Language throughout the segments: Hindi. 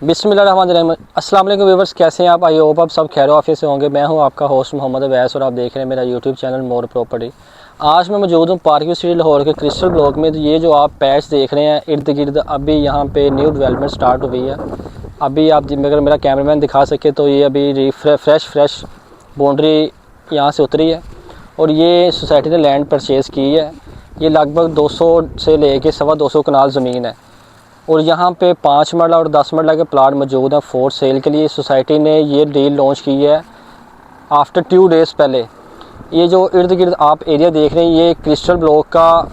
बिस्मिल्लाहिर्रहमानिर्रहीम। अस्सलाम वालेकुम व्यूअर्स, कैसे हैं आप? आई होप आप सब खैर आफियत से होंगे। मैं हूं आपका होस्ट मोहम्मद अवैस और आप देख रहे हैं मेरा यूट्यूब चैनल मोर प्रॉपर्टी। आज मैं मौजूद हूं पार्क व्यू सिटी लाहौर के क्रिस्टल ब्लॉक में। तो ये जो आप पैच देख रहे हैं इर्द गिर्द, अभी यहाँ पे न्यू डेवलपमेंट स्टार्ट हुई है। अभी आप अगर मेरा कैमरामैन दिखा सके तो ये अभी फ्रेश बाउंड्री यहाँ से उतरी है और ये सोसाइटी ने लैंड परचेज़ की है। ये लगभग 200 से लेके 225 कनाल ज़मीन है और यहाँ पे 5 मरला और 10 मरला के प्लाट मौजूद हैं फॉर सेल के लिए। सोसाइटी ने ये डील लॉन्च की है आफ्टर 2 डेज़ पहले। ये जो इर्द गिर्द आप एरिया देख रहे हैं ये क्रिस्टल ब्लॉक का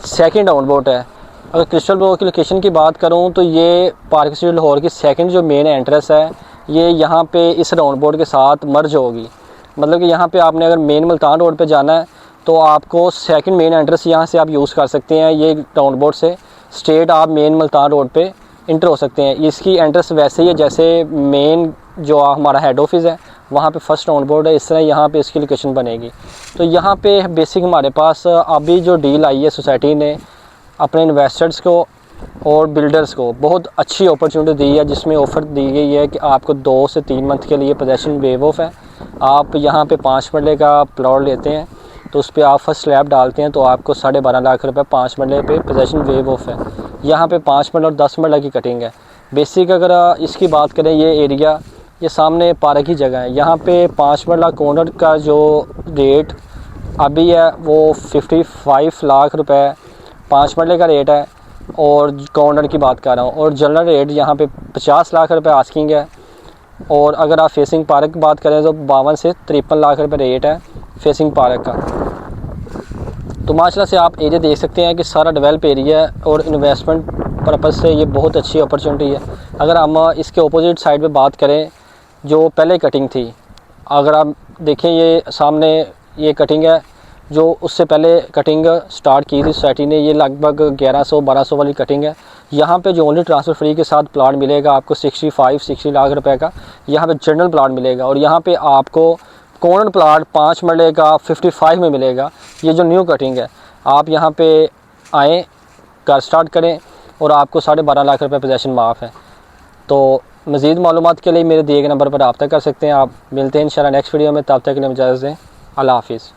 सेकंड राउंड बोट है। अगर क्रिस्टल ब्लॉक की लोकेशन की बात करूँ तो ये पार्क सिटी लाहौर की सेकंड जो मेन एंट्रेंस है ये यहाँ पे इस राउंड बोट के साथ मर्ज होगी। मतलब कि यहाँ पे आपने अगर मेन मुल्तान रोड पे जाना है तो आपको सेकंड मेन एंट्रेंस यहाँ से आप यूज़ कर सकते हैं। ये राउंड बोट से स्ट्रेट आप मेन मुल्तान रोड पे इंटर हो सकते हैं। इसकी एंट्रेंस वैसे ही है जैसे मेन जो हमारा हेड ऑफिस है वहाँ पे फर्स्ट राउंड बोर्ड है, इस तरह यहाँ पे इसकी लोकेशन बनेगी। तो यहाँ पे बेसिक हमारे पास अभी जो डील आई है सोसाइटी ने अपने इन्वेस्टर्स को और बिल्डर्स को बहुत अच्छी अपॉर्चुनिटी दी है, जिसमें ऑफ़र दी गई है कि आपको 2 से 3 मंथ के लिए पोजेसन वेव ऑफ है। आप यहाँ पे 5 मरले का प्लॉट लेते हैं तो उस पर आप फर्स्ट स्लैब डालते हैं तो आपको 12.5 लाख रुपए 5 मरले पे पोजेसन वेव ऑफ है। यहाँ पे 5 मरला और 10 मरला की कटिंग है। बेसिक अगर इसकी बात करें ये एरिया ये सामने पार्क की जगह है। यहाँ पे 5 मरला कॉर्नर का जो रेट अभी है वो 55 लाख रुपए 5 मरले का रेट है और कॉर्नर की बात कर रहा हूँ। और जनरल रेट यहाँ पे 50 लाख रुपए आस्किंग है। और अगर आप फेसिंग पार्क की बात करें तो 52 से 53 लाख रुपए रेट है फेसिंग पार्क का। तो माशाल्लाह से आप एरिया देख सकते हैं कि सारा डेवलप एरिया है और इन्वेस्टमेंट पर्पज़ से ये बहुत अच्छी अपॉर्चुनिटी है। अगर हम इसके अपोजिट साइड पे बात करें जो पहले कटिंग थी, अगर आप देखें ये सामने ये कटिंग है जो उससे पहले कटिंग स्टार्ट की थी सोसाइटी ने, ये लगभग 1100-1200 वाली कटिंग है। यहाँ पे जो ओनली ट्रांसफ़र फ्री के साथ प्लाट मिलेगा आपको 60 लाख रुपए का, यहाँ पे जनरल प्लाट मिलेगा। और यहाँ पे आपको कॉर्नर प्लाट 5 मरले का 55 में मिलेगा। ये जो न्यू कटिंग है आप यहाँ पे आएँ, घर स्टार्ट करें और आपको 12.5 लाख रुपए पोजेसन माफ़ है। तो मज़ीद मालूमात के लिए मेरे दिए गए नंबर पर रब्ता कर सकते हैं आप। मिलते हैं इंशाल्लाह नेक्स्ट वीडियो में, तब तक के लिए इजाज़त दें। अल्लाह हाफिज़।